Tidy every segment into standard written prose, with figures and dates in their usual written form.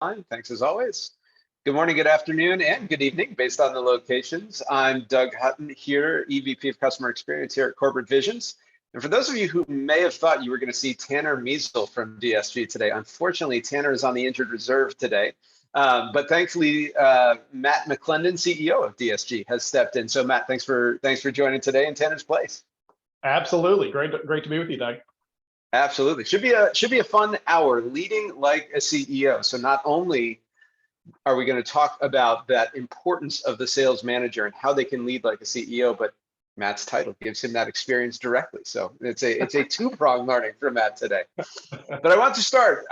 line. Thanks as always. Good morning, good afternoon, and good evening based on the locations. I'm Doug Hutton here, EVP of Customer Experience here at Corporate Visions. And for those of you who may have thought you were going to see Tanner Measle from DSG today, unfortunately, Tanner is on the injured reserve today. But thankfully, Matt McClendon, CEO of DSG, has stepped in. So Matt, thanks for joining today in Tanner's place. Absolutely, great to be with you, Doug. Absolutely, should be a fun hour, leading like a CEO. So not only are we going to talk about that importance of the sales manager and how they can lead like a CEO, but Matt's title gives him that experience directly. So it's a two-pronged learning from Matt today. But I want to start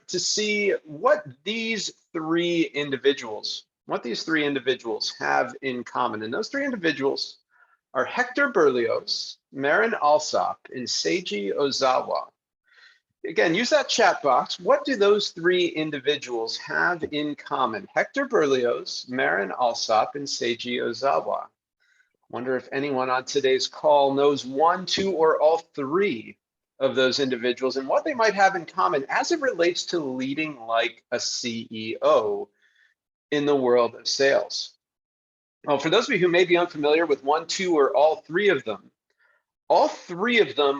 to see what these three individuals have in common. And those three individuals are Hector Berlioz, Marin Alsop, and Seiji Ozawa. Again, use that chat box. What do those three individuals have in common? Hector Berlioz, Marin Alsop, and Seiji Ozawa. Wonder if anyone on today's call knows one, two, or all three of those individuals and what they might have in common as it relates to leading like a CEO in the world of sales. Well, for those of you who may be unfamiliar with one, two, or all three of them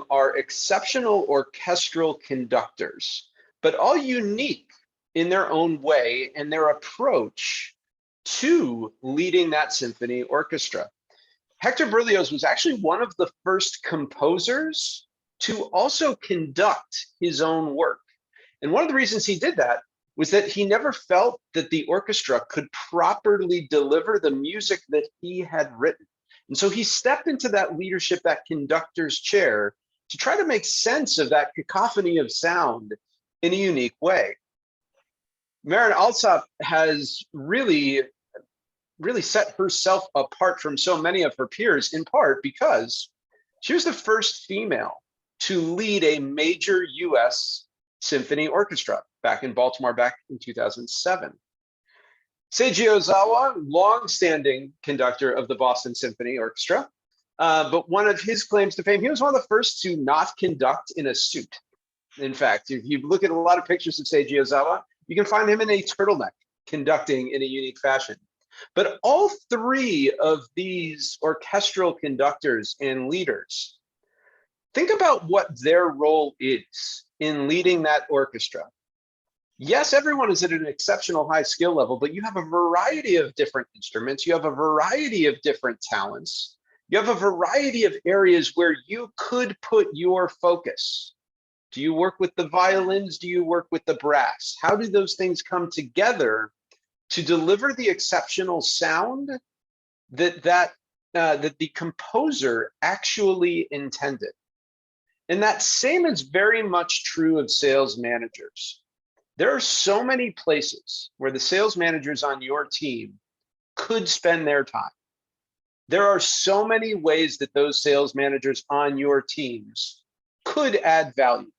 are exceptional orchestral conductors, but all unique in their own way and their approach to leading that symphony orchestra. Hector Berlioz was actually one of the first composers to also conduct his own work. And one of the reasons he did that was that he never felt that the orchestra could properly deliver the music that he had written. And so he stepped into that leadership, that conductor's chair, to try to make sense of that cacophony of sound in a unique way. Marin Alsop has really set herself apart from so many of her peers, in part because she was the first female to lead a major US symphony orchestra back in Baltimore back in 2007. Seiji Ozawa, long-standing conductor of the Boston Symphony Orchestra, but one of his claims to fame, he was one of the first to not conduct in a suit. In fact, if you look at a lot of pictures of Seiji Ozawa, you can find him in a turtleneck conducting in a unique fashion. But all three of these orchestral conductors and leaders, think about what their role is in leading that orchestra. Yes, everyone is at an exceptional high skill level, but you have a variety of different instruments. You have a variety of different talents. You have a variety of areas where you could put your focus. Do you work with the violins? Do you work with the brass? How do those things come together to deliver the exceptional sound that the composer actually intended? And that same is very much true of sales managers. There are so many places where the sales managers on your team could spend their time. There are so many ways that those sales managers on your teams could add value.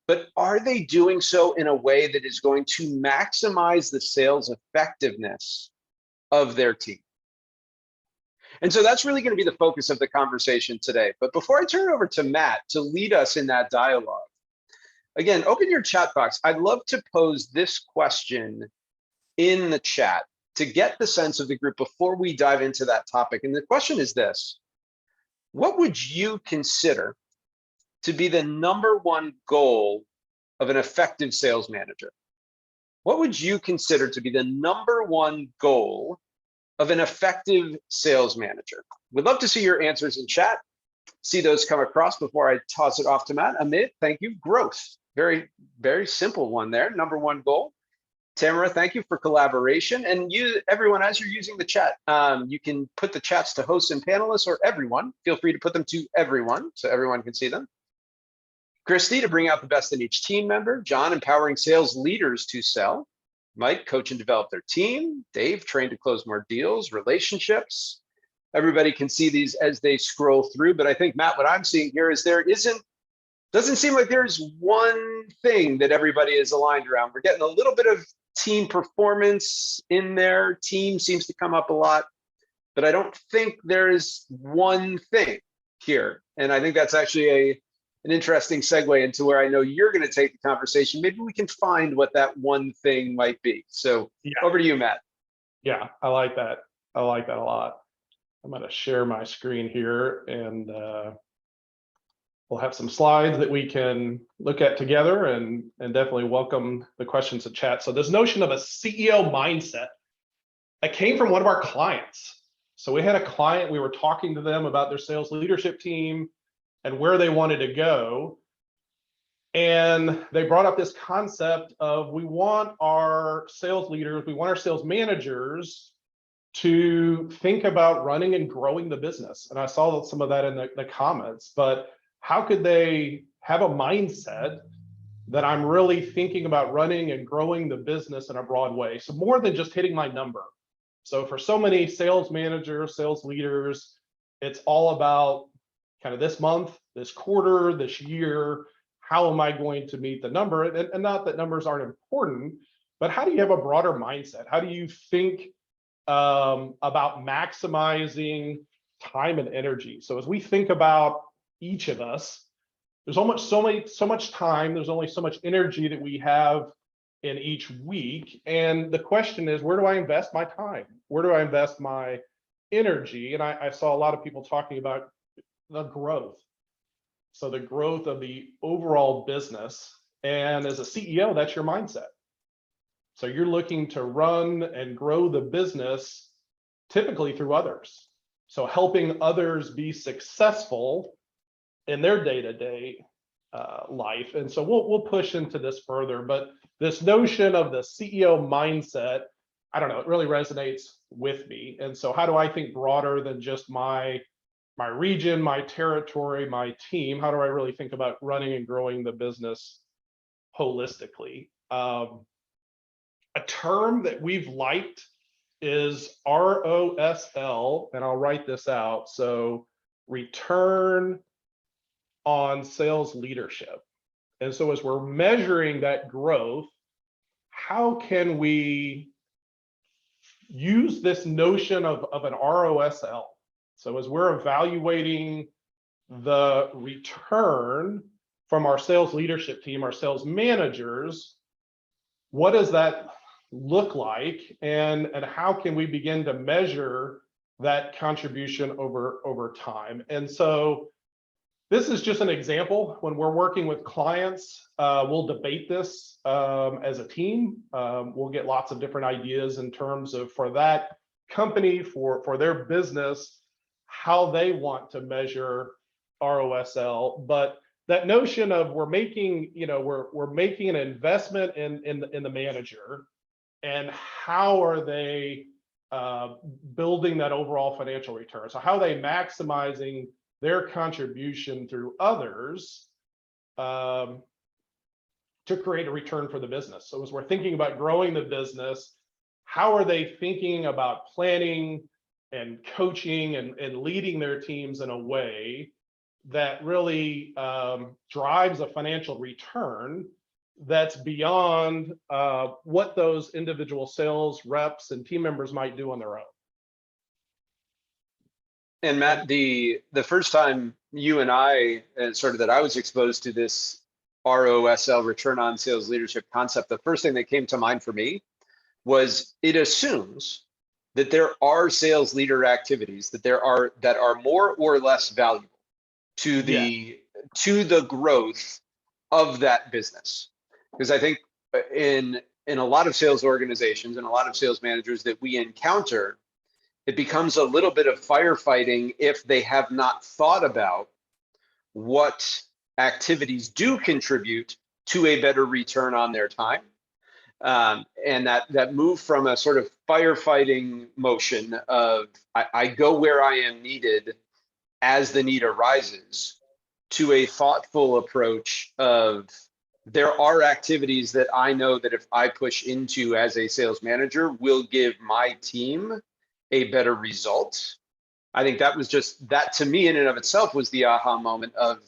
But are they doing so in a way that is going to maximize the sales effectiveness of their team? And so that's really going to be the focus of the conversation today. But before I turn it over to Matt to lead us in that dialogue, again, open your chat box. I'd love to pose this question in the chat to get the sense of the group before we dive into that topic. And the question is this: what would you consider to be the number one goal of an effective sales manager? What would you consider to be the number one goal of an effective sales manager? We'd love to see your answers in chat, see those come across before I toss it off to Matt. Amit, thank you. Growth. Very, very simple one there. Number one goal. Tamara, thank you for collaboration. And you, everyone, as you're using the chat, you can put the chats to hosts and panelists, or everyone. Feel free to put them to everyone so everyone can see them. Christy, to bring out the best in each team member. John, empowering sales leaders to sell. Mike, coach and develop their team. Dave, train to close more deals. Relationships. Everybody can see these as they scroll through, but I think, Matt, what I'm seeing here is doesn't seem like there's one thing that everybody is aligned around. We're getting a little bit of team performance in there. Team seems to come up a lot, but I don't think there is one thing here. And I think that's actually an interesting segue into where I know you're going to take the conversation. Maybe we can find what that one thing might be. So Yeah, over to you, Matt. yeah, I like that. I like that a lot. I'm going to share my screen here, and we'll have some slides that we can look at together, and definitely welcome the questions in chat. So this notion of a CEO mindset, that came from one of our clients. So we had a client, we were talking to them about their sales leadership team and where they wanted to go. And they brought up this concept of, we want our sales leaders, we want our sales managers to think about running and growing the business. And I saw some of that in the comments, but how could they have a mindset that I'm really thinking about running and growing the business in a broad way? So more than just hitting my number. So for so many sales managers, sales leaders, it's all about kind of this month, this quarter, this year, how am I going to meet the number? And not that numbers aren't important, but how do you have a broader mindset? How do you think about maximizing time and energy? So as we think about each of us, there's so much time, there's only so much energy that we have in each week. And the question is, where do I invest my time? Where do I invest my energy? And I saw a lot of people talking about the growth. So the growth of the overall business. And as a CEO, that's your mindset. So you're looking to run and grow the business typically through others. So helping others be successful in their day-to-day life. And so we'll push into this further, but this notion of the CEO mindset, I don't know, it really resonates with me. And so how do I think broader than just my region, my territory, my team? How do I really think about running and growing the business holistically? A term that we've liked is ROSL, and I'll write this out. So return on sales leadership. And so as we're measuring that growth, how can we use this notion of an ROSL? So as we're evaluating the return from our sales leadership team, our sales managers, what does that look like? And how can we begin to measure that contribution over time? And so this is just an example. When we're working with clients, we'll debate this as a team. We'll get lots of different ideas in terms of, for that company, for their business, how they want to measure ROSL. But that notion of we're making an investment in the manager, and how are they building that overall financial return? So how are they maximizing their contribution through others to create a return for the business? So as we're thinking about growing the business, how are they thinking about planning and coaching and leading their teams in a way that really drives a financial return that's beyond what those individual sales reps and team members might do on their own? And Matt, the first time you and I, that I was exposed to this ROSL, return on sales leadership concept, the first thing that came to mind for me was, it assumes that there are sales leader activities that are more or less valuable to the growth of that business. Because I think in a lot of sales organizations and a lot of sales managers that we encounter, it becomes a little bit of firefighting if they have not thought about what activities do contribute to a better return on their time. And that move from a sort of firefighting motion of I go where I am needed as the need arises, to a thoughtful approach of, there are activities that I know that if I push into as a sales manager will give my team a better result. I think that to me in and of itself was the aha moment of,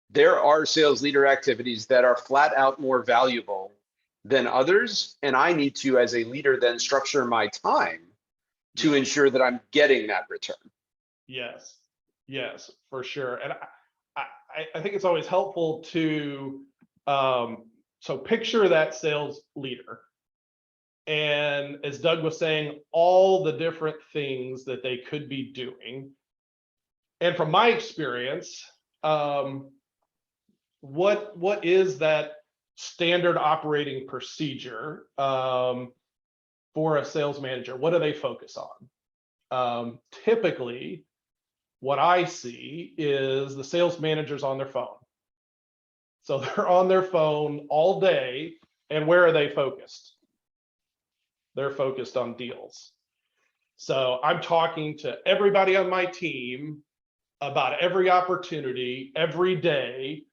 there are sales leader activities that are flat out more valuable than others. And I need to, as a leader, then structure my time to ensure that I'm getting that return. Yes, for sure. And I think it's always helpful to, so picture that sales leader. And as Doug was saying, all the different things that they could be doing. And from my experience, what is that standard operating procedure for a sales manager? What do they focus on? Typically, what I see is the sales managers on their phone. So they're on their phone all day, and where are they focused? They're focused on deals. So I'm talking to everybody on my team about every opportunity, every day,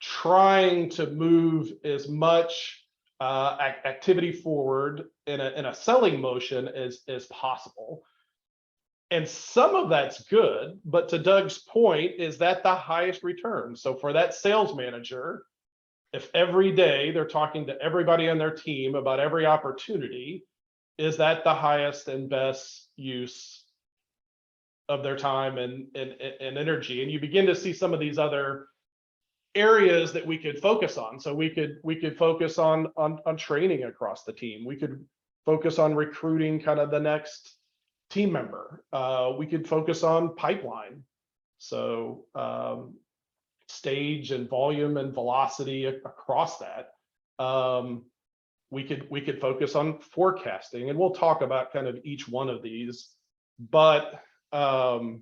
trying to move as much activity forward in a selling motion as possible. And some of that's good, but to Doug's point, is that the highest return? So for that sales manager, if every day they're talking to everybody on their team about every opportunity, is that the highest and best use of their time and energy? And you begin to see some of these other areas that we could focus on. So we could focus on training across the team. We could focus on recruiting kind of the next team member. We could focus on pipeline. So stage and volume and velocity across that. We could focus on forecasting, and we'll talk about kind of each one of these, but the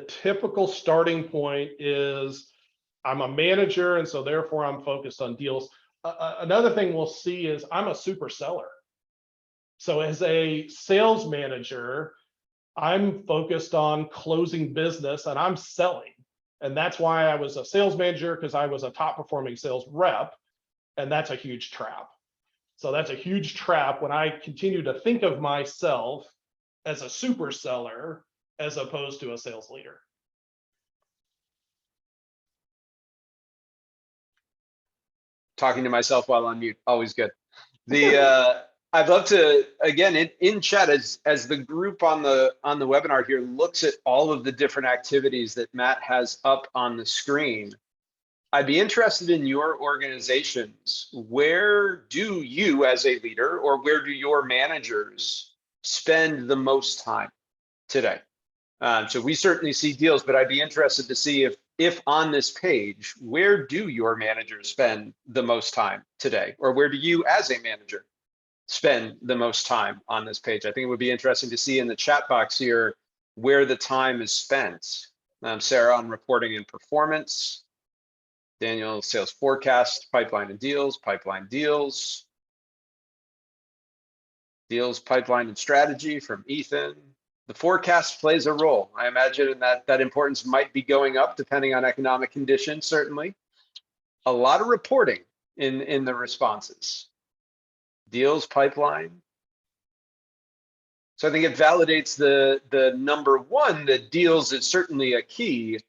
typical starting point is I'm a manager, and so therefore I'm focused on deals. Another thing we'll see is I'm a super seller. So as a sales manager, I'm focused on closing business and I'm selling. And that's why I was a sales manager, because I was a top performing sales rep. And that's a huge trap. So that's a huge trap when I continue to think of myself as a super seller as opposed to a sales leader. Talking to myself while on mute, always good. I'd love to, again, in chat, as the group on the webinar here looks at all of the different activities that Matt has up on the screen, I'd be interested in your organizations. Where do you as a leader, or where do your managers spend the most time today? So we certainly see deals, but I'd be interested to see if on this page, where do your managers spend the most time today? Or where do you as a manager spend the most time on this page? I think it would be interesting to see in the chat box here where the time is spent. Sarah on reporting and performance. Daniel, sales forecast, pipeline and deals, deals, pipeline and strategy from Ethan. The forecast plays a role. I imagine that importance might be going up depending on economic conditions, certainly. A lot of reporting in the responses. Deals, pipeline. So I think it validates the number one, that deals is certainly a key.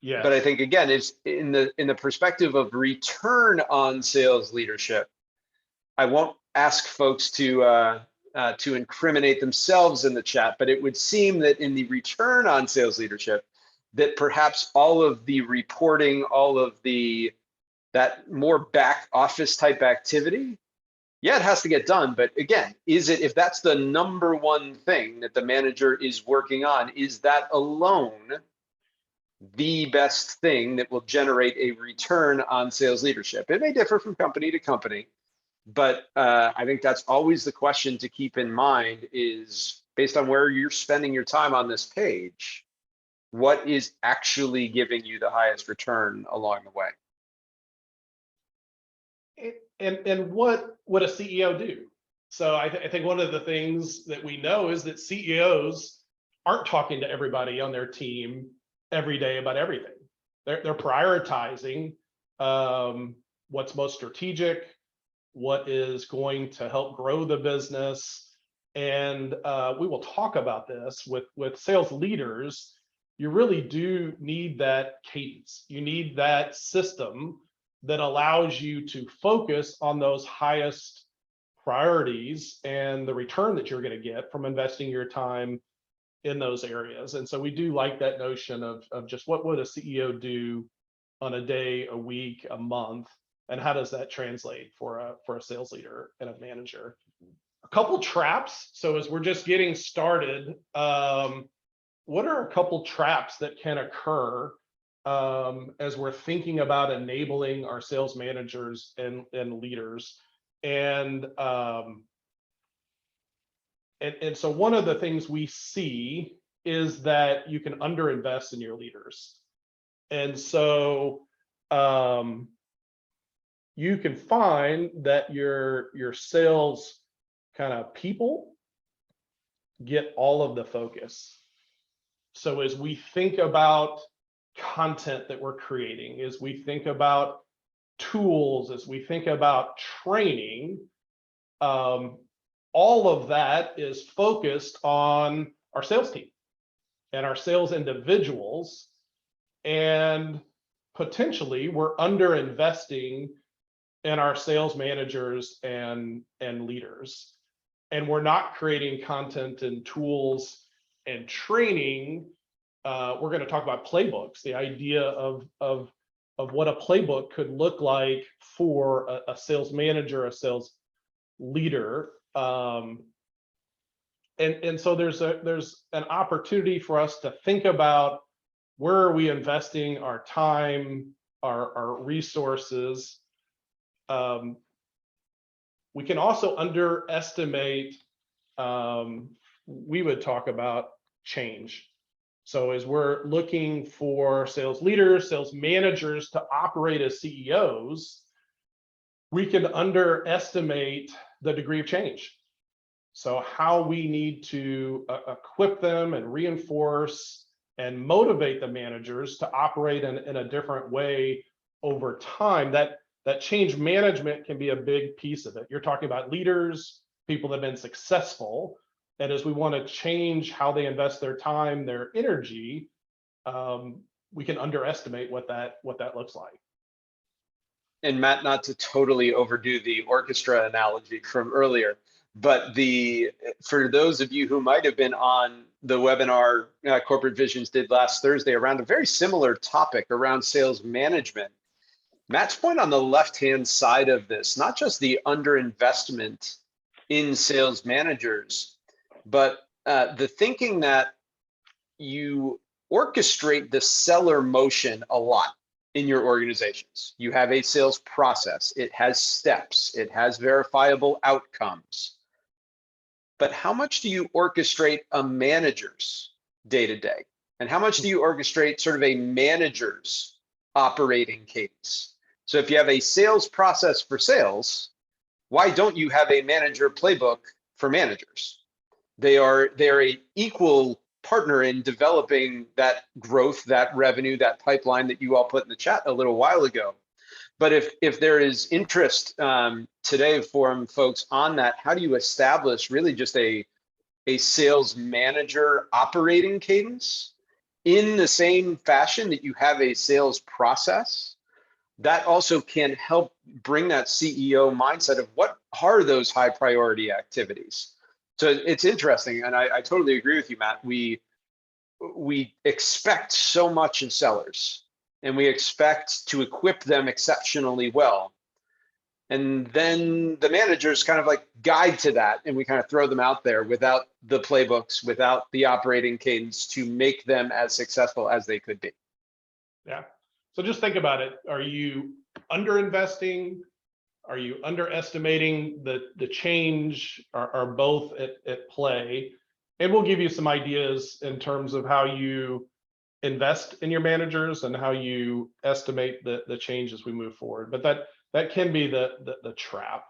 Yeah. But I think, again, it's in the perspective of return on sales leadership. I won't ask folks to incriminate themselves in the chat, but it would seem that in the return on sales leadership, that perhaps all of the reporting, all of that more back office type activity, yeah, it has to get done. But again, if that's the number one thing that the manager is working on, is that alone the best thing that will generate a return on sales leadership? It may differ from company to company, but I think that's always the question to keep in mind, is based on where you're spending your time on this page, what is actually giving you the highest return along the way? And what would a CEO do? So I think one of the things that we know is that CEOs aren't talking to everybody on their team every day about everything. They're prioritizing what's most strategic, what is going to help grow the business. And we will talk about this with sales leaders. You really do need that cadence. You need that system that allows you to focus on those highest priorities and the return that you're going to get from investing your time in those areas. And so we do like that notion of just what would a CEO do on a day, a week, a month, and how does that translate for a sales leader and a manager? A couple traps. So as we're just getting started, what are a couple traps that can occur as we're thinking about enabling our sales managers and leaders? And so one of the things we see is that you can underinvest in your leaders. And so you can find that your sales kind of people get all of the focus. So as we think about content that we're creating, as we think about tools, as we think about training, all of that is focused on our sales team and our sales individuals. And potentially we're under investing in our sales managers and leaders. And we're not creating content and tools and training. We're going to talk about playbooks, the idea of what a playbook could look like for a sales manager, a sales leader. And so there's an opportunity for us to think about where are we investing our time, our resources. We can also underestimate, we would talk about change. So as we're looking for sales leaders, sales managers to operate as CEOs, we can underestimate the degree of change. So how we need to equip them and reinforce and motivate the managers to operate in a different way over time. That change management can be a big piece of it. You're talking about leaders, people that have been successful, and as we want to change how they invest their time, their energy, we can underestimate what that looks like. And Matt, not to totally overdo the orchestra analogy from earlier, but for those of you who might have been on the webinar Corporate Visions did last Thursday around a very similar topic around sales management, Matt's point on the left-hand side of this, not just the underinvestment in sales managers, but the thinking that you orchestrate the seller motion a lot in your organizations. You have a sales process, it has steps, it has verifiable outcomes. But how much do you orchestrate a manager's day-to-day? And how much do you orchestrate sort of a manager's operating cadence? So if you have a sales process for sales, why don't you have a manager playbook for managers? They are an equal partner in developing that growth, that revenue, that pipeline that you all put in the chat a little while ago. But if there is interest today from folks on that, how do you establish really just a sales manager operating cadence in the same fashion that you have a sales process? That also can help bring that CEO mindset of what are those high priority activities. So it's interesting, and I totally agree with you, Matt. We expect so much in sellers, and we expect to equip them exceptionally well. And then the managers kind of like guide to that, and we kind of throw them out there without the playbooks, without the operating cadence to make them as successful as they could be. Yeah. So just think about it. Are you underinvesting? Are you underestimating the change? Are both at play? And we'll give you some ideas in terms of how you invest in your managers and how you estimate the change as we move forward. But that can be the trap.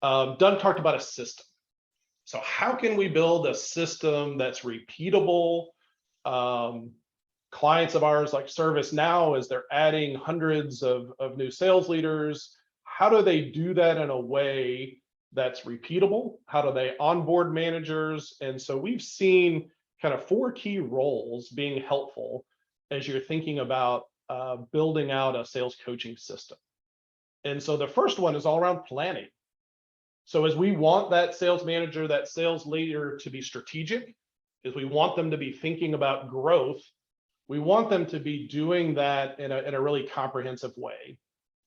Doug talked about a system. So how can we build a system that's repeatable? Clients of ours like ServiceNow, as they're adding hundreds of new sales leaders, how do they do that in a way that's repeatable? How do they onboard managers? And so we've seen kind of 4 key roles being helpful as you're thinking about building out a sales coaching system. And so the first one is all around planning. So as we want that sales manager, that sales leader to be strategic, is we want them to be thinking about growth. We want them to be doing that in a really comprehensive way.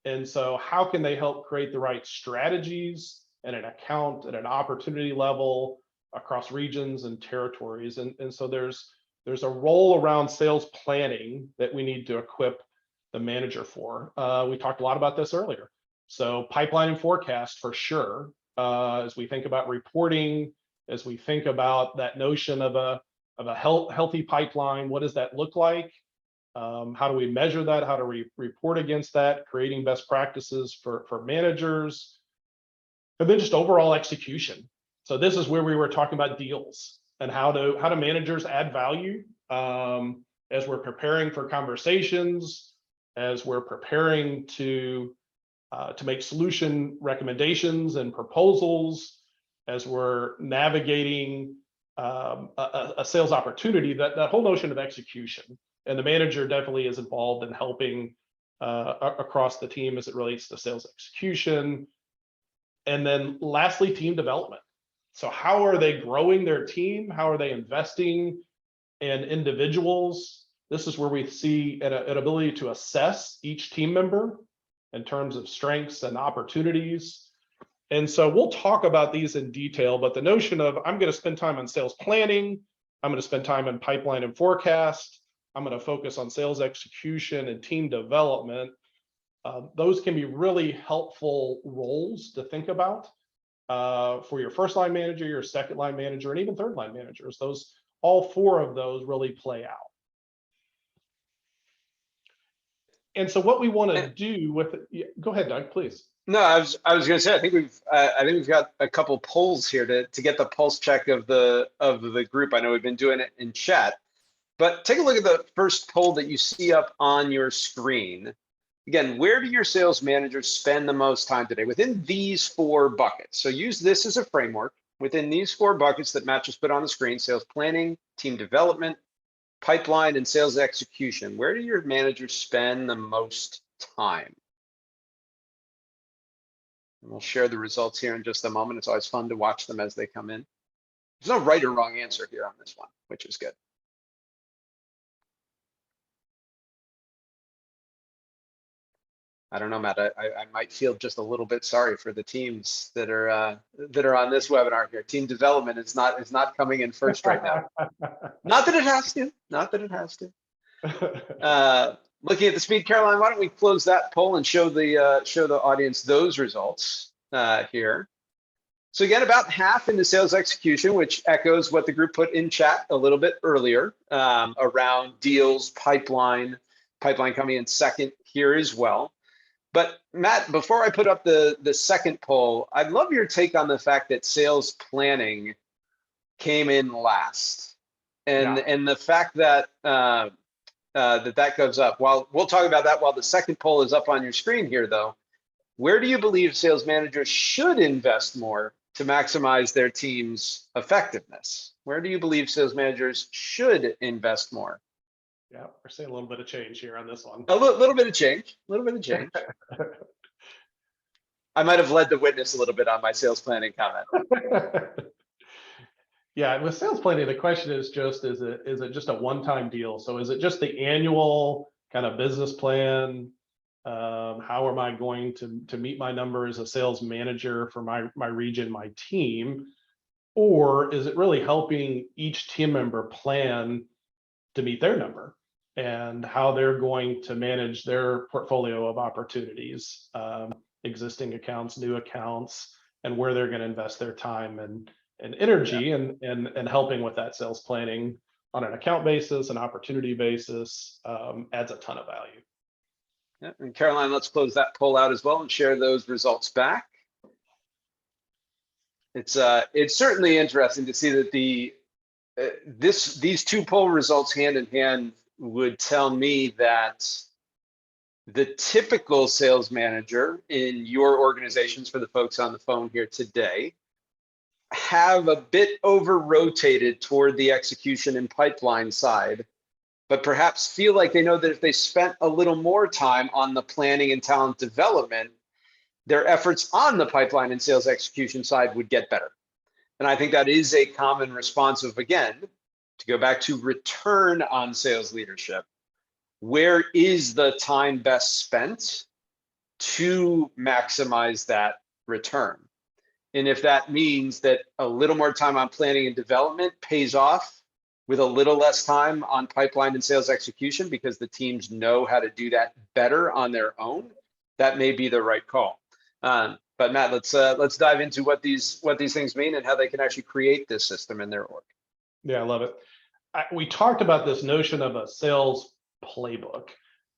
And so how can they help create the right strategies at an account, at an opportunity level across regions and territories? And so there's a role around sales planning that we need to equip the manager for. We talked a lot about this earlier. So pipeline and forecast for sure. As we think about reporting, as we think about that notion of a healthy pipeline, what does that look like? How do we measure that? How do we report against that? Creating best practices for managers, and then just overall execution. So this is where we were talking about deals and how do managers add value as we're preparing for conversations, as we're preparing to make solution recommendations and proposals, as we're navigating a sales opportunity. That whole notion of execution. And the manager definitely is involved in helping across the team as it relates to sales execution. And then lastly, team development. So how are they growing their team? How are they investing in individuals? This is where we see an ability to assess each team member in terms of strengths and opportunities. And so we'll talk about these in detail, but the notion of I'm going to spend time on sales planning, I'm going to spend time in pipeline and forecast, I'm going to focus on sales execution and team development. Those can be really helpful roles to think about for your first line manager, your second line manager, and even third line managers. All four of those really play out. And so what we want to do with it, go ahead, Doug, please. No, I was going to say, I think we've got a couple polls here to get the pulse check of the group. I know we've been doing it in chat, but take a look at the first poll that you see up on your screen. Again, where do your sales managers spend the most time today within these 4 buckets? So use this as a framework within these 4 buckets that Matt just put on the screen: sales planning, team development, pipeline, and sales execution. Where do your managers spend the most time? And we'll share the results here in just a moment. It's always fun to watch them as they come in. There's no right or wrong answer here on this one, which is good. I don't know, Matt. I might feel just a little bit sorry for the teams that are on this webinar here. Team development is not coming in first right now. Not that it has to. Not that it has to. Looking at the speed, Caroline, why don't we close that poll and show the audience those results here. So again, about half into sales execution, which echoes what the group put in chat a little bit earlier around deals, pipeline coming in second here as well. But Matt, before I put up the second poll, I'd love your take on the fact that sales planning came in last, and the fact that that goes up. While we'll talk about that while the second poll is up on your screen here, though, where do you believe sales managers should invest more to maximize their team's effectiveness? Where do you believe sales managers should invest more? Yeah, we're seeing a little bit of change here on this one. A little bit of change. I might have led the witness a little bit on my sales planning comment. Yeah, with sales planning, the question is just, is it just a one-time deal? So is it just the annual kind of business plan? How am I going to meet my number as a sales manager for my region, my team? Or is it really helping each team member plan to meet their number and how they're going to manage their portfolio of opportunities, existing accounts, new accounts, and where they're going to invest their time and energy and helping with that sales planning on an account basis, an opportunity basis, adds a ton of value. Yeah, and Caroline, let's close that poll out as well and share those results back. It's certainly interesting to see that these 2 poll results hand in hand would tell me that the typical sales manager in your organizations, for the folks on the phone here today, have a bit over-rotated toward the execution and pipeline side, but perhaps feel like they know that if they spent a little more time on the planning and talent development, their efforts on the pipeline and sales execution side would get better. And I think that is a common response of, again, to go back to return on sales leadership, where is the time best spent to maximize that return? And if that means that a little more time on planning and development pays off with a little less time on pipeline and sales execution because the teams know how to do that better on their own, that may be the right call. But Matt, let's dive into what these things mean and how they can actually create this system in their org. Yeah, I love it. We talked about this notion of a sales playbook,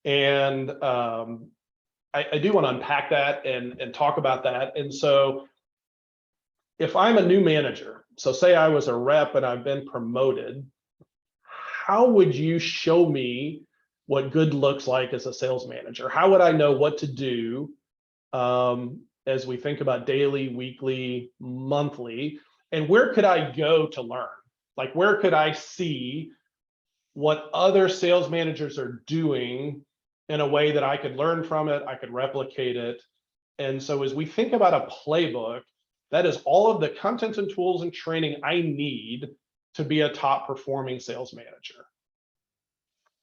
and I do want to unpack that and talk about that. And so if I'm a new manager, so say I was a rep and I've been promoted, how would you show me what good looks like as a sales manager? How would I know what to do as we think about daily, weekly, monthly? And where could I go to learn? Like, where could I see what other sales managers are doing in a way that I could learn from it, I could replicate it? And so as we think about a playbook, that is all of the content and tools and training I need to be a top performing sales manager.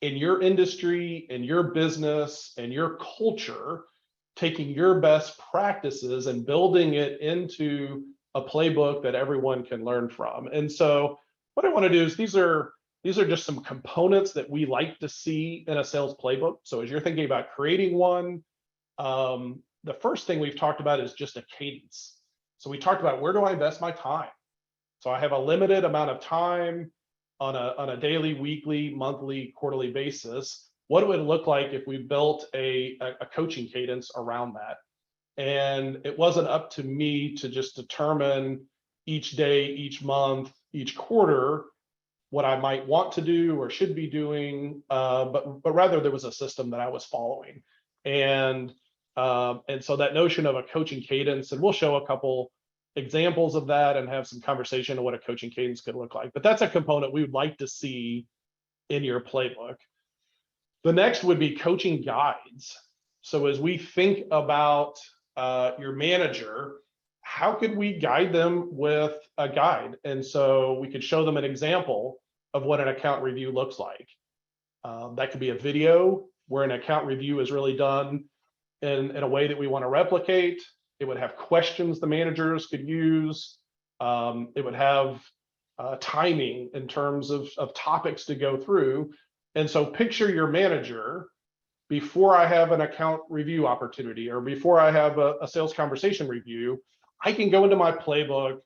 In your industry, in your business, and your culture, taking your best practices and building it into a playbook that everyone can learn from. And so what I want to do is these are just some components that we like to see in a sales playbook. So as you're thinking about creating one, the first thing we've talked about is just a cadence. So we talked about, where do I invest my time? So I have a limited amount of time on a daily, weekly, monthly, quarterly basis. What would it look like if we built a coaching cadence around that? And it wasn't up to me to just determine each day, each month, each quarter what I might want to do or should be doing, but rather there was a system that I was following. And so that notion of a coaching cadence, and we'll show a couple examples of that and have some conversation on what a coaching cadence could look like. But that's a component we would like to see in your playbook. The next would be coaching guides. So as we think about your manager, how could we guide them with a guide? And so we could show them an example of what an account review looks like. That could be a video where an account review is really done in a way that we want to replicate. It would have questions the managers could use. It would have timing in terms of topics to go through. And so picture your manager before I have an account review opportunity, or before I have a sales conversation review. I can go into my playbook.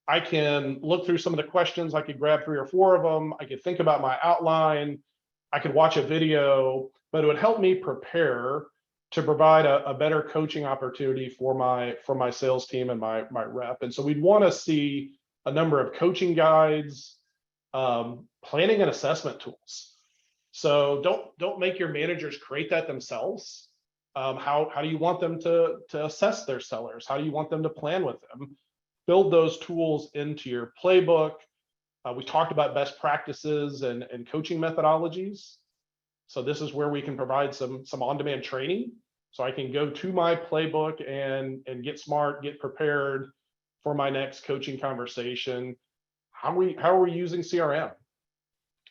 I can look through some of the questions. I could grab 3 or 4 of them. I could think about my outline. I could watch a video, but it would help me prepare to provide a better coaching opportunity for my sales team and my rep. And so we'd want to see a number of coaching guides, planning and assessment tools. So don't make your managers create that themselves. How do you want them to assess their sellers? How do you want them to plan with them? Build those tools into your playbook. We talked about best practices and coaching methodologies. So this is where we can provide some on-demand training. So I can go to my playbook and get smart, get prepared for my next coaching conversation. How are we using CRM?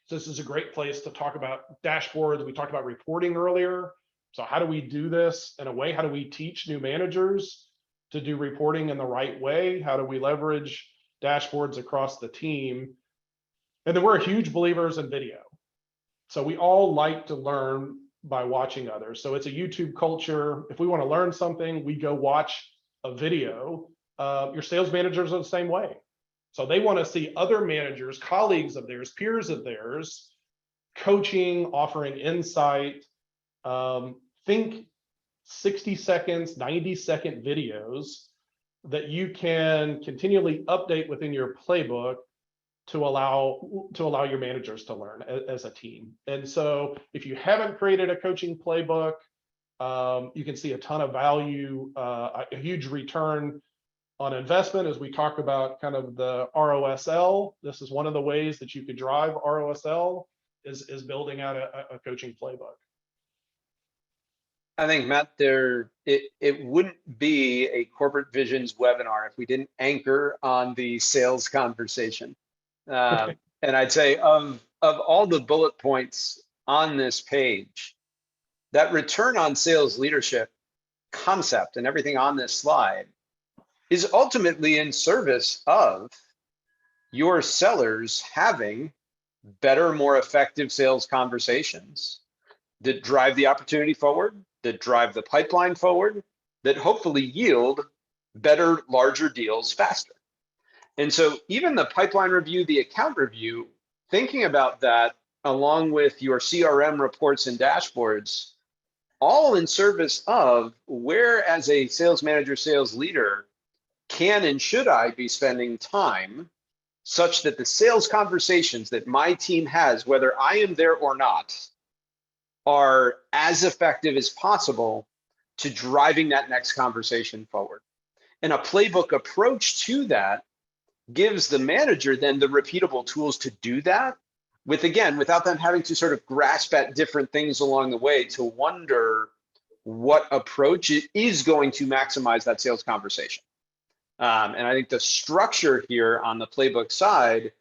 So this is a great place to talk about dashboards. We talked about reporting earlier. So how do we do this in a way? How do we teach new managers to do reporting in the right way? How do we leverage dashboards across the team? And then we're huge believers in video. So we all like to learn by watching others. So it's a YouTube culture. If we want to learn something, we go watch a video. Your sales managers are the same way. So they want to see other managers, colleagues of theirs, peers of theirs, coaching, offering insight. Think 60 seconds, 90-second videos that you can continually update within your playbook to allow your managers to learn as a team. And so if you haven't created a coaching playbook, you can see a ton of value, a huge return on investment. As we talk about kind of the ROSL, this is one of the ways that you could drive ROSL is building out a coaching playbook. I think, Matt, it wouldn't be a Corporate Visions webinar if we didn't anchor on the sales conversation. And I'd say of all the bullet points on this page, that return on sales leadership concept and everything on this slide is ultimately in service of your sellers having better, more effective sales conversations that drive the opportunity forward, that drive the pipeline forward, that hopefully yield better, larger deals faster. And so even the pipeline review, the account review, thinking about that along with your CRM reports and dashboards, all in service of where as a sales manager, sales leader, can and should I be spending time such that the sales conversations that my team has, whether I am there or not, are as effective as possible to driving that next conversation forward. And a playbook approach to that gives the manager then the repeatable tools to do that with, again, without them having to sort of grasp at different things along the way to wonder what approach is going to maximize that sales conversation. And I think the structure here on the playbook side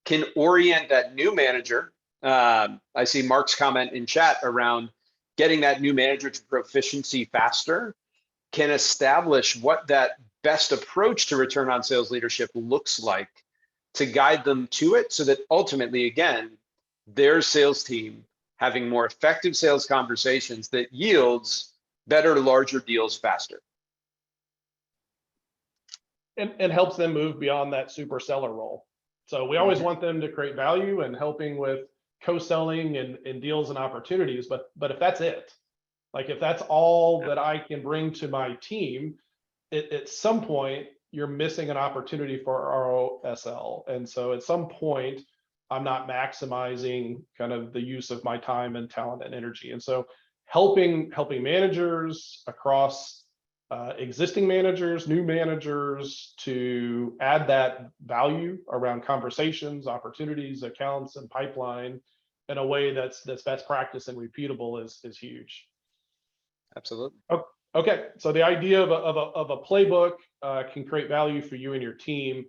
can orient that new manager. I see Mark's comment in chat around getting that new manager to proficiency faster, can establish what that best approach to return on sales leadership looks like to guide them to it so that ultimately, again, their sales team having more effective sales conversations that yields better, larger deals faster. And helps them move beyond that super seller role. So we always want them to create value and helping with co-selling and deals and opportunities. But if that's it, like if that's all that I can bring to my team, at some point you're missing an opportunity for ROSL. And so at some point, I'm not maximizing kind of the use of my time and talent and energy. And so helping managers across existing managers, new managers to add that value around conversations, opportunities, accounts, and pipeline in a way that's best practice and repeatable is huge. Absolutely. Okay, so the idea of a playbook can create value for you and your team.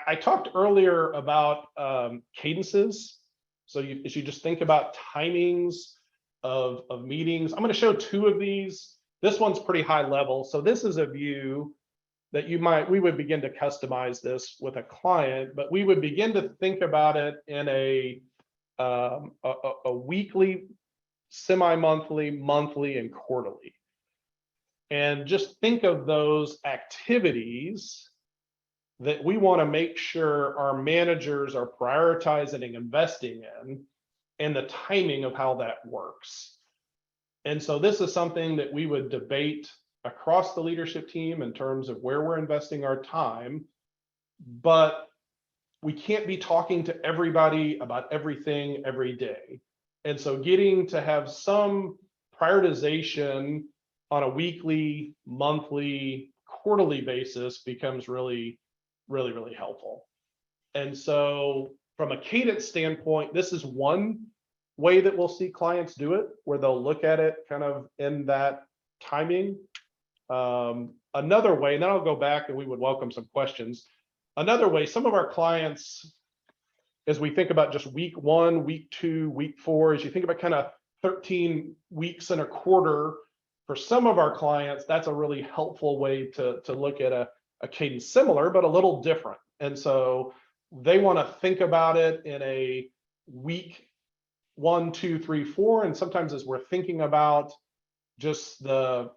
I talked earlier about cadences. So as you just think about timings of meetings, I'm going to show two of these. This one's pretty high level. So this is a view that we would begin to customize this with a client, but we would begin to think about it in a weekly, semi-monthly, monthly, and quarterly. And just think of those activities that we want to make sure our managers are prioritizing and investing in, and the timing of how that works. And so this is something that we would debate across the leadership team in terms of where we're investing our time, but we can't be talking to everybody about everything every day. And so getting to have some prioritization on a weekly, monthly, quarterly basis becomes really helpful. And so from a cadence standpoint, this is one way that we'll see clients do it, where they'll look at it kind of in that timing. Another way, and then I'll go back and we would welcome some questions. Another way, some of our clients, as we think about just week 1, week 2, week 4, as you think about kind of 13 weeks in a quarter, for some of our clients, that's a really helpful way to look at a cadence similar, but a little different. And so they want to think about it in a week 1, 2, 3, 4. And sometimes as we're thinking about just the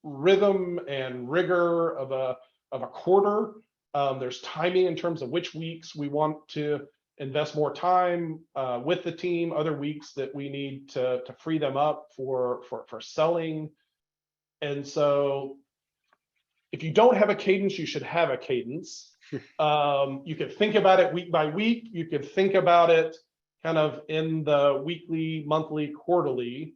rhythm and rigor of a quarter, there's timing in terms of which weeks we want to invest more time with the team, other weeks that we need to free them up for selling. And so if you don't have a cadence, you should have a cadence. You could think about it week by week. You could think about it kind of in the weekly, monthly, quarterly,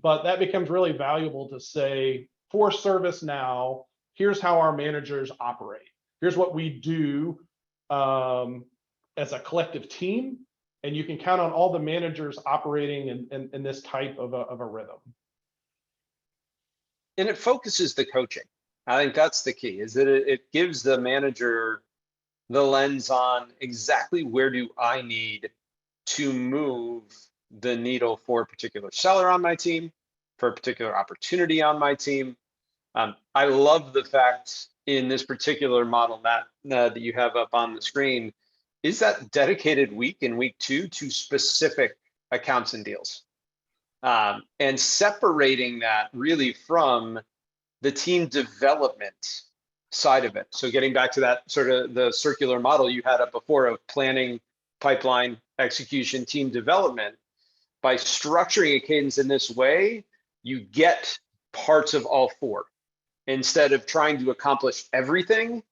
but that becomes really valuable to say, for ServiceNow, here's how our managers operate. Here's what we do as a collective team, and you can count on all the managers operating in this type of a rhythm. And it focuses the coaching. I think that's the key, is that it gives the manager the lens on exactly where do I need to move the needle for a particular seller on my team, for a particular opportunity on my team. I love the fact in this particular model, Matt, that you have up on the screen, is that dedicated week in week 2 to specific accounts and deals. And separating that really from the team development side of it. So getting back to that sort of the circular model you had up before of planning, pipeline, execution, team development, by structuring a cadence in this way, you get parts of all 4 instead of trying to accomplish everything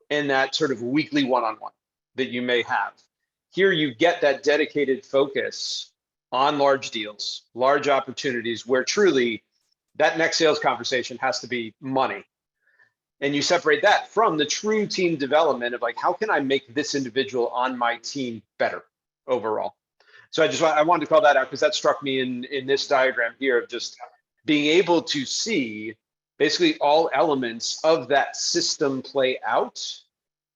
in that sort of weekly one-on-one that you may have. Here you get that dedicated focus on large deals, large opportunities where truly that next sales conversation has to be money. And you separate that from the true team development of like, how can I make this individual on my team better overall? So I wanted to call that out because that struck me in this diagram here of just being able to see basically all elements of that system play out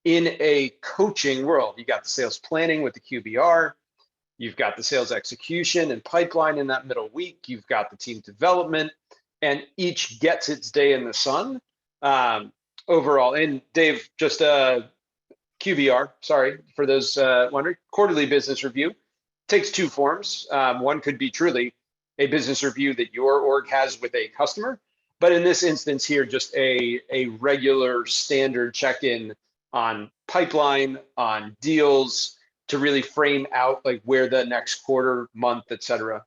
in a coaching world. You got the sales planning with the QBR, you've got the sales execution and pipeline in that middle week, you've got the team development, and each gets its day in the sun overall. And Dave, just QBR, sorry for those wondering, quarterly business review takes 2 forms. One could be truly a business review that your org has with a customer, but in this instance here, just a regular standard check-in on pipeline, on deals, to really frame out like where the next quarter, month, et cetera,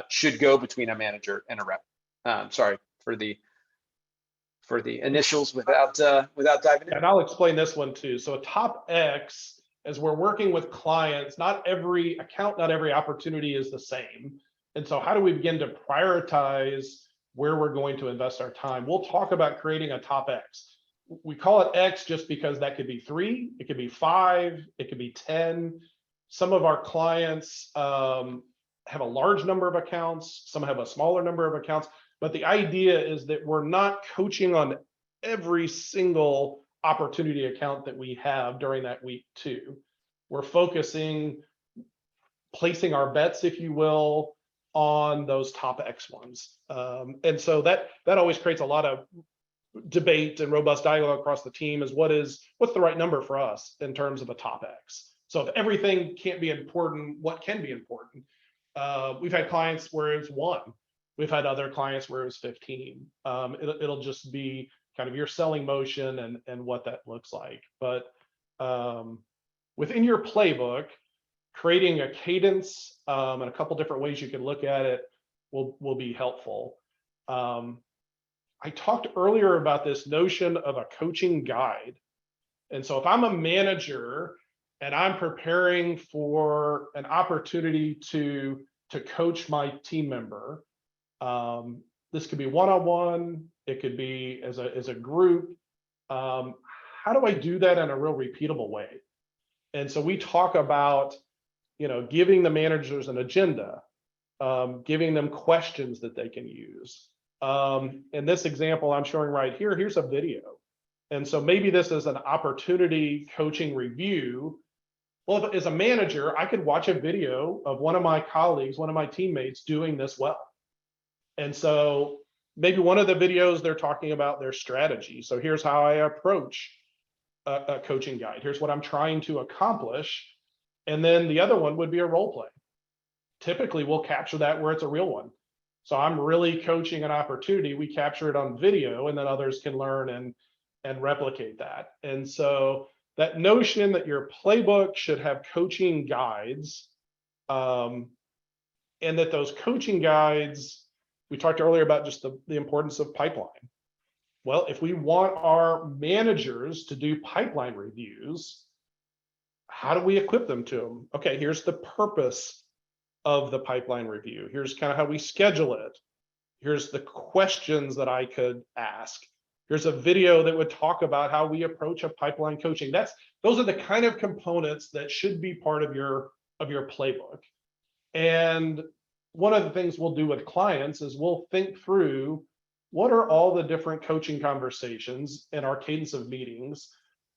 should go between a manager and a rep. Sorry for the initials without diving in. And I'll explain this one too. So a top X, as we're working with clients, not every account, not every opportunity is the same. And so how do we begin to prioritize where we're going to invest our time? We'll talk about creating a top X. We call it X just because that could be 3, it could be 5, it could be 10. Some of our clients have a large number of accounts, some have a smaller number of accounts, but the idea is that we're not coaching on every single opportunity account that we have during that week 2. We're focusing, placing our bets, if you will, on those top X ones. And so that always creates a lot of debate and robust dialogue across the team is what's the right number for us in terms of a top X. So if everything can't be important, what can be important? We've had clients where it's 1. We've had other clients where it was 15. It'll just be kind of your selling motion and what that looks like. But within your playbook, creating a cadence and a couple different ways you can look at it will be helpful. I talked earlier about this notion of a coaching guide. And so if I'm a manager and I'm preparing for an opportunity to coach my team member, this could be one-on-one, it could be as a group. How do I do that in a real repeatable way? And so we talk about, giving the managers an agenda, giving them questions that they can use. In this example I'm showing right here, here's a video. And so maybe this is an opportunity coaching review. Well, as a manager, I could watch a video of one of my colleagues, one of my teammates doing this well. And so maybe one of the videos they're talking about their strategy. So here's how I approach a coaching guide. Here's what I'm trying to accomplish. And then the other one would be a role play. Typically, we'll capture that where it's a real one. So I'm really coaching an opportunity. We capture it on video, and then others can learn and replicate that. And so that notion that your playbook should have coaching guides, and that those coaching guides, we talked earlier about just the importance of pipeline. Well, if we want our managers to do pipeline reviews, how do we equip them to them? Okay, here's the purpose of the pipeline review. Here's kind of how we schedule it. Here's the questions that I could ask. Here's a video that would talk about how we approach a pipeline coaching. Those are the kind of components that should be part of your playbook. And one of the things we'll do with clients is we'll think through what are all the different coaching conversations in our cadence of meetings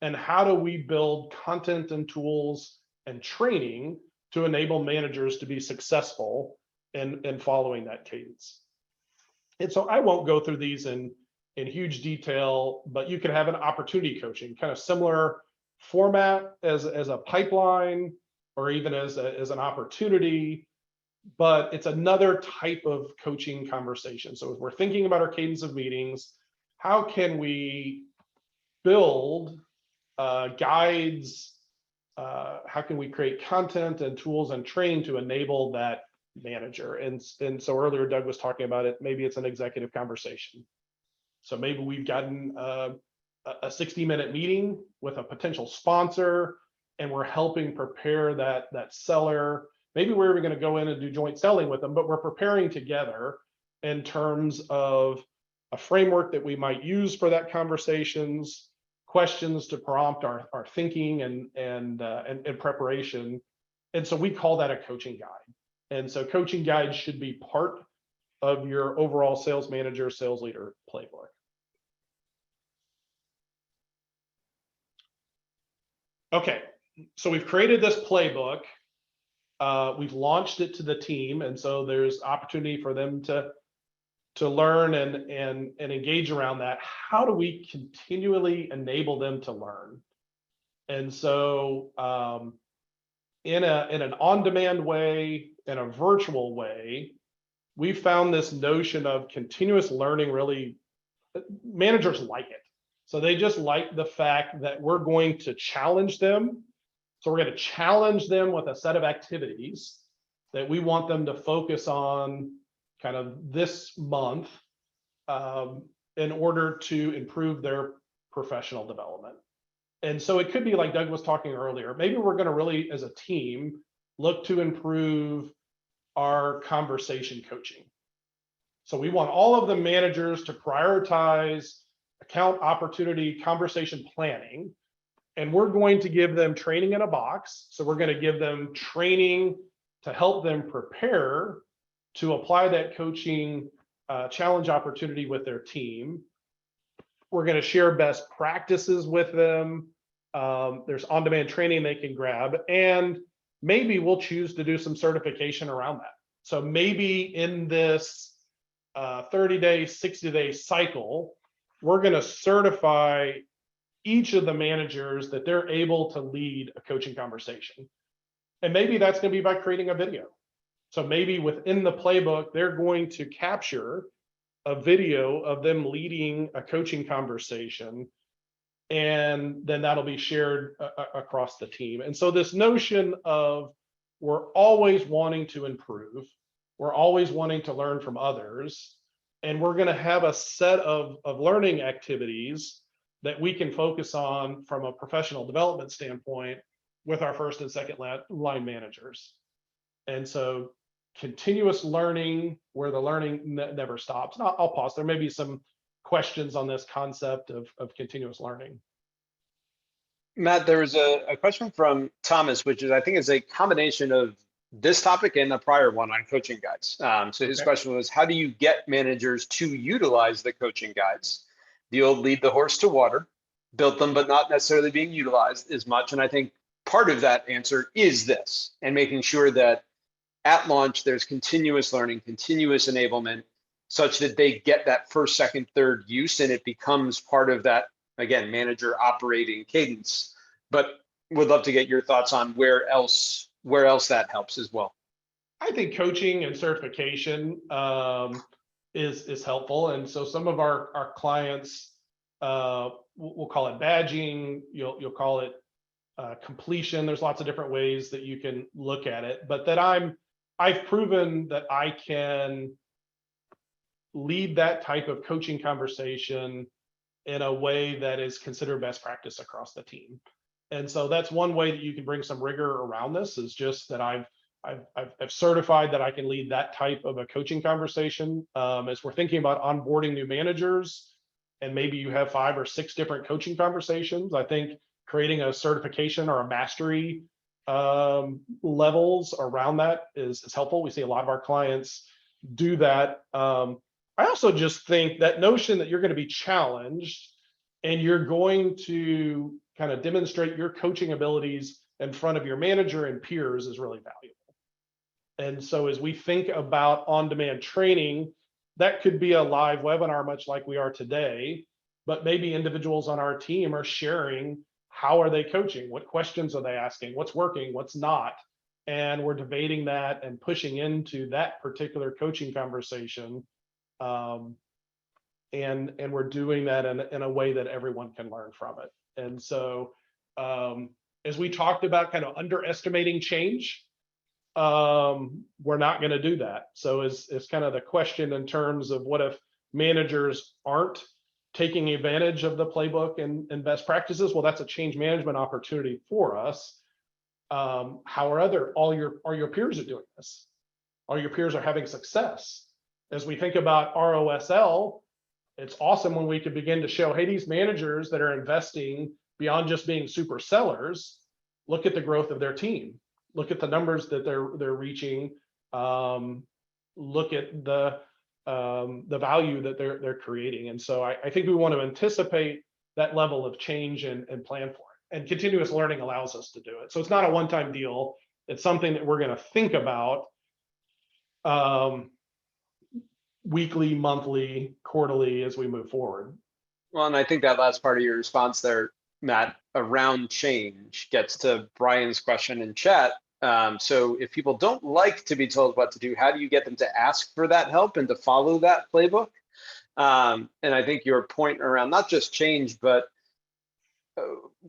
and how do we build content and tools and training to enable managers to be successful in following that cadence. And so I won't go through these in huge detail, but you could have an opportunity coaching, kind of similar format as a pipeline or even as an opportunity, but it's another type of coaching conversation. So if we're thinking about our cadence of meetings, how can we build guides? How can we create content and tools and train to enable that manager? And so earlier Doug was talking about it. Maybe it's an executive conversation. So maybe we've gotten a 60-minute meeting with a potential sponsor, and we're helping prepare that seller. Maybe we're even going to go in and do joint selling with them, but we're preparing together in terms of a framework that we might use for that conversations, questions to prompt our thinking and preparation. And so we call that a coaching guide. And so coaching guides should be part of your overall sales manager, sales leader playbook. Okay, so we've created this playbook. We've launched it to the team, and so there's opportunity for them to learn and engage around that. How do we continually enable them to learn? And so in an on-demand way, in a virtual way, we found this notion of continuous learning really, managers like it. So they just like the fact that we're going to challenge them. So we're going to challenge them with a set of activities that we want them to focus on kind of this month in order to improve their professional development. And so it could be like Doug was talking earlier, maybe we're going to really, as a team, look to improve our conversation coaching. So we want all of the managers to prioritize account opportunity conversation planning, and we're going to give them training in a box. So we're going to give them training to help them prepare to apply that coaching challenge opportunity with their team. We're going to share best practices with them. There's on-demand training they can grab, and maybe we'll choose to do some certification around that. So maybe in this 30-day, 60-day cycle, we're going to certify each of the managers that they're able to lead a coaching conversation. And maybe that's going to be by creating a video. So maybe within the playbook, they're going to capture a video of them leading a coaching conversation, and then that'll be shared across the team. And so this notion of we're always wanting to improve, we're always wanting to learn from others, and we're going to have a set of learning activities that we can focus on from a professional development standpoint with our first and second line managers. And so continuous learning, where the learning never stops. And I'll pause. There may be some questions on this concept of continuous learning. Matt, there was a question from Thomas, which is, I think, is a combination of this topic and the prior one on coaching guides. So his question was, how do you get managers to utilize the coaching guides? The old lead the horse to water, built them, but not necessarily being utilized as much. And I think part of that answer is this, and making sure that at launch, there's continuous learning, continuous enablement, such that they get that first, second, third use, and it becomes part of that, again, manager operating cadence. But would love to get your thoughts on where else that helps as well. I think coaching and certification is helpful. And so some of our clients, we'll call it badging, you'll call it completion. There's lots of different ways that you can look at it, but that I've proven that I can lead that type of coaching conversation in a way that is considered best practice across the team. And so that's one way that you can bring some rigor around this, is just that I've certified that I can lead that type of a coaching conversation. As we're thinking about onboarding new managers, and maybe you have 5 or 6 different coaching conversations, I think creating a certification or a mastery levels around that is helpful. We see a lot of our clients do that. I also just think that notion that you're going to be challenged and you're going to kind of demonstrate your coaching abilities in front of your manager and peers is really valuable. And so as we think about on-demand training, that could be a live webinar, much like we are today, but maybe individuals on our team are sharing how are they coaching, what questions are they asking, what's working, what's not. And we're debating that and pushing into that particular coaching conversation. And we're doing that in a way that everyone can learn from it. And so as we talked about kind of underestimating change, we're not going to do that. So it's kind of the question in terms of what if managers aren't taking advantage of the playbook and best practices? Well, that's a change management opportunity for us. How are all your peers are doing this? All your peers are having success. As we think about ROSL, it's awesome when we could begin to show, hey, these managers that are investing beyond just being super sellers, look at the growth of their team. Look at the numbers that they're reaching. Look at the value that they're creating. And so I think we want to anticipate that level of change and plan for it. And continuous learning allows us to do it. So it's not a one-time deal. It's something that we're going to think about weekly, monthly, quarterly as we move forward. Well, and I think that last part of your response there, Matt, around change gets to Brian's question in chat. So if people don't like to be told what to do, how do you get them to ask for that help and to follow that playbook? And I think your point around not just change, but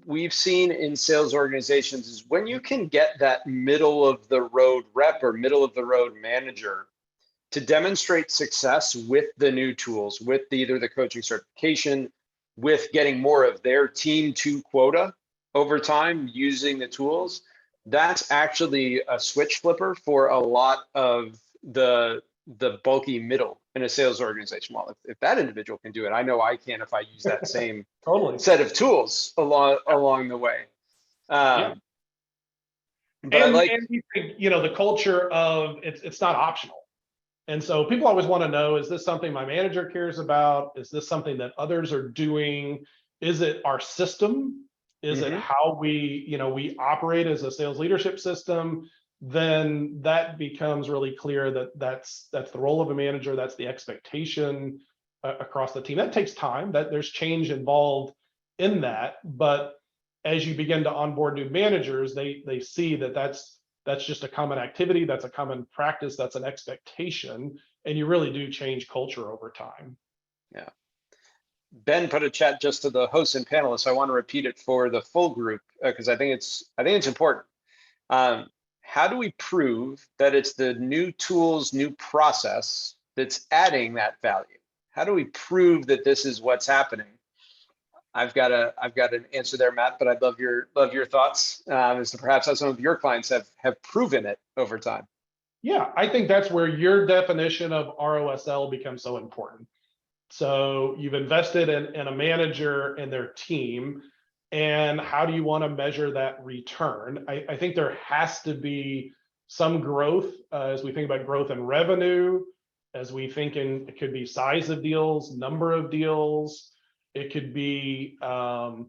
we've seen in sales organizations is when you can get that middle of the road rep or middle of the road manager to demonstrate success with the new tools, with either the coaching certification, with getting more of their team to quota over time using the tools, that's actually a switch flipper for a lot of the bulky middle in a sales organization. Well, if that individual can do it, I know I can if I use that same Totally. set of tools along the way. Yeah. But and we think, the culture of it's not optional. And so people always want to know, is this something my manager cares about? Is this something that others are doing? Is it our system? Is it how we operate as a sales leadership system? Then that becomes really clear that that's the role of a manager. That's the expectation across the team. That takes time. That there's change involved in that. But as you begin to onboard new managers, they see that that's just a common activity. That's a common practice. That's an expectation. And you really do change culture over time. Yeah. Ben put a chat just to the hosts and panelists. I want to repeat it for the full group because I think it's important. How do we prove that it's the new tools, new process that's adding that value? How do we prove that this is what's happening? I've got an answer there, Matt, but I'd love your thoughts as to perhaps how some of your clients have proven it over time. Yeah, I think that's where your definition of ROSL becomes so important. So you've invested in a manager and their team, and how do you want to measure that return? I think there has to be some growth as we think about growth in revenue, as we think it could be size of deals, number of deals. It could be kind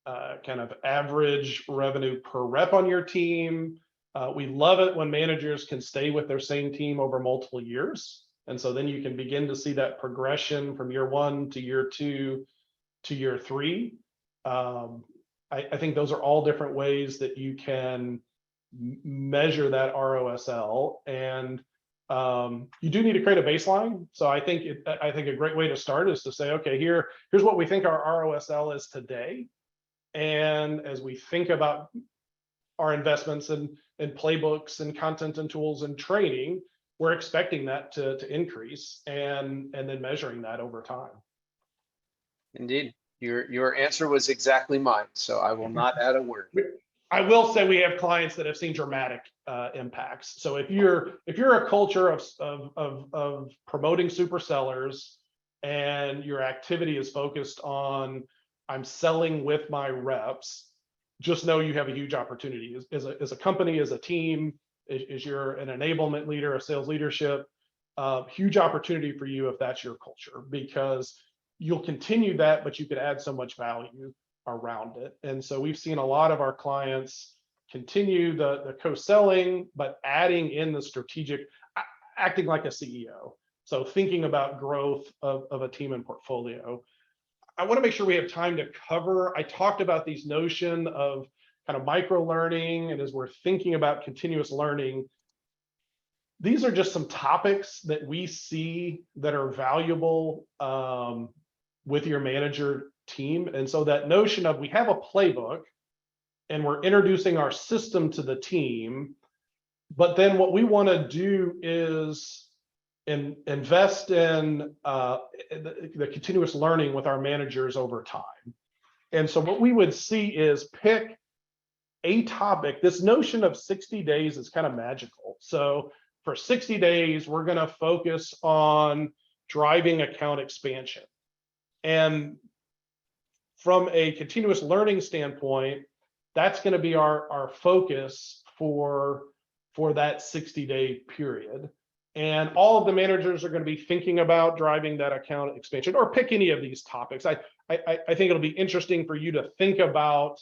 of average revenue per rep on your team. We love it when managers can stay with their same team over multiple years. And so then you can begin to see that progression from year 1 to year 2 to year 3. I think those are all different ways that you can measure that ROSL. And you do need to create a baseline. So I think a great way to start is to say, okay, here's what we think our ROSL is today. And as we think about our investments in playbooks and content and tools and training, we're expecting that to increase and then measuring that over time. Indeed. Your answer was exactly mine, so I will not add a word. I will say we have clients that have seen dramatic impacts. So if you're a culture of promoting super sellers and your activity is focused on I'm selling with my reps, just know you have a huge opportunity as a company, as a team, as you're an enablement leader, a sales leadership, huge opportunity for you if that's your culture, because you'll continue that, but you could add so much value around it. And so we've seen a lot of our clients continue the co-selling, but adding in the strategic, acting like a CEO. So thinking about growth of a team and portfolio. I want to make sure we have time to cover. I talked about these notion of kind of micro learning, and as we're thinking about continuous learning, these are just some topics that we see that are valuable with your manager team. And so that notion of we have a playbook and we're introducing our system to the team, but then what we want to do is invest in the continuous learning with our managers over time. And so what we would see is pick a topic. This notion of 60 days is kind of magical. So for 60 days, we're going to focus on driving account expansion. And from a continuous learning standpoint, that's going to be our focus for that 60-day period. And all of the managers are going to be thinking about driving that account expansion, or pick any of these topics. I think it'll be interesting for you to think about,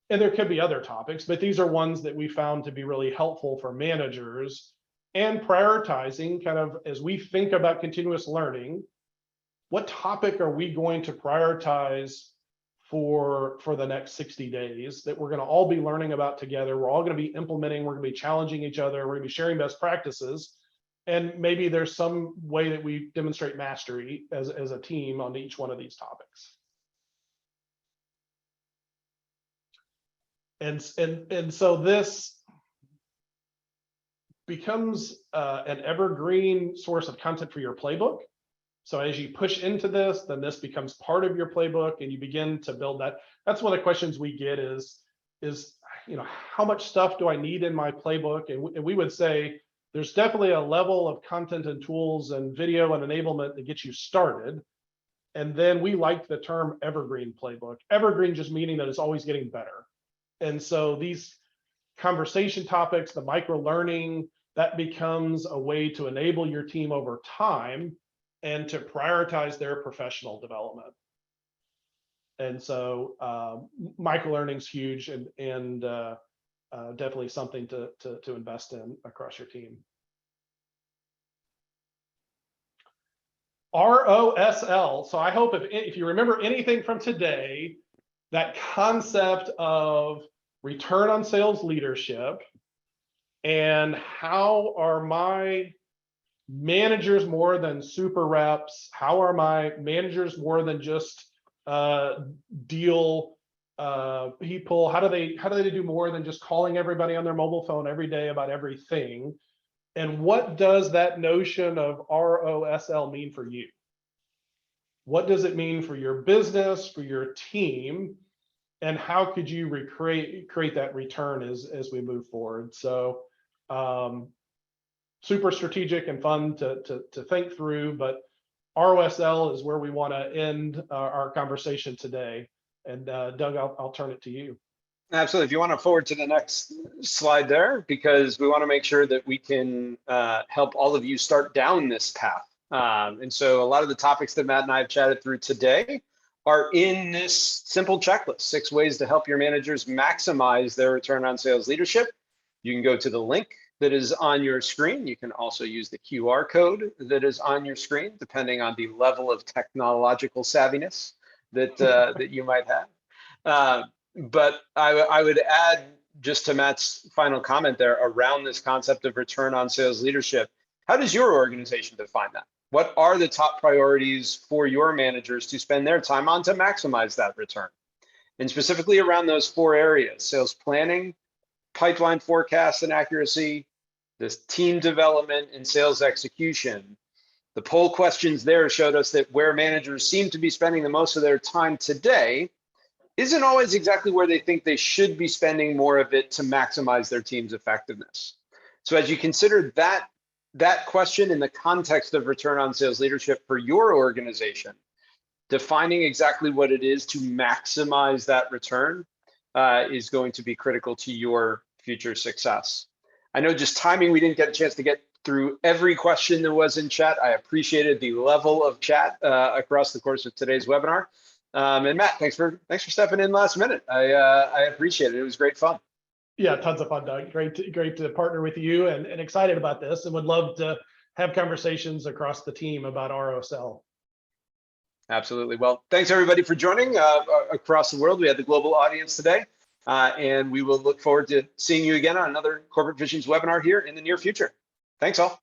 and there could be other topics, but these are ones that we found to be really helpful for managers. And prioritizing, kind of as we think about continuous learning, what topic are we going to prioritize for the next 60 days that we're going to all be learning about together? We're all going to be implementing, we're going to be challenging each other, we're going to be sharing best practices. And maybe there's some way that we demonstrate mastery as a team on each one of these topics. And so this becomes an evergreen source of content for your playbook. So as you push into this, then this becomes part of your playbook, and you begin to build that. That's one of the questions we get is how much stuff do I need in my playbook? And we would say there's definitely a level of content and tools and video and enablement that gets you started. And then we like the term evergreen playbook. Evergreen just meaning that it's always getting better. And so these conversation topics, the micro learning, that becomes a way to enable your team over time and to prioritize their professional development. And so micro learning is huge, and definitely something to invest in across your team. ROSL. So I hope if you remember anything from today, that concept of return on sales leadership, and how are my managers more than super reps? How are my managers more than just deal people? How do they do more than just calling everybody on their mobile phone every day about everything? And what does that notion of ROSL mean for you? What does it mean for your business, for your team? And how could you create that return as we move forward? So super strategic and fun to think through, but ROSL is where we want to end our conversation today. And Doug, I'll turn it to you. Absolutely. If you want to forward to the next slide there, because we want to make sure that we can help all of you start down this path. And so a lot of the topics that Matt and I have chatted through today are in this simple checklist: 6 ways to help your managers maximize their return on sales leadership. You can go to the link that is on your screen. You can also use the QR code that is on your screen, depending on the level of technological savviness that that you might have. But I would add, just to Matt's final comment there around this concept of return on sales leadership, how does your organization define that? What are the top priorities for your managers to spend their time on to maximize that return? And specifically around those 4 areas: sales planning, pipeline forecast and accuracy, this team development, and sales execution. The poll questions there showed us that where managers seem to be spending the most of their time today isn't always exactly where they think they should be spending more of it to maximize their team's effectiveness. So as you consider that question in the context of return on sales leadership for your organization, defining exactly what it is to maximize that return is going to be critical to your future success. I know just timing, we didn't get a chance to get through every question that was in chat. I appreciated the level of chat across the course of today's webinar. And Matt, thanks for stepping in last minute. I appreciate it. It was great fun. Yeah, tons of fun, Doug. Great to partner with you, and excited about this, and would love to have conversations across the team about ROSL. Absolutely. Well, thanks everybody for joining across the world. We had the global audience today, and we will look forward to seeing you again on another Corporate Visions webinar here in the near future. Thanks all.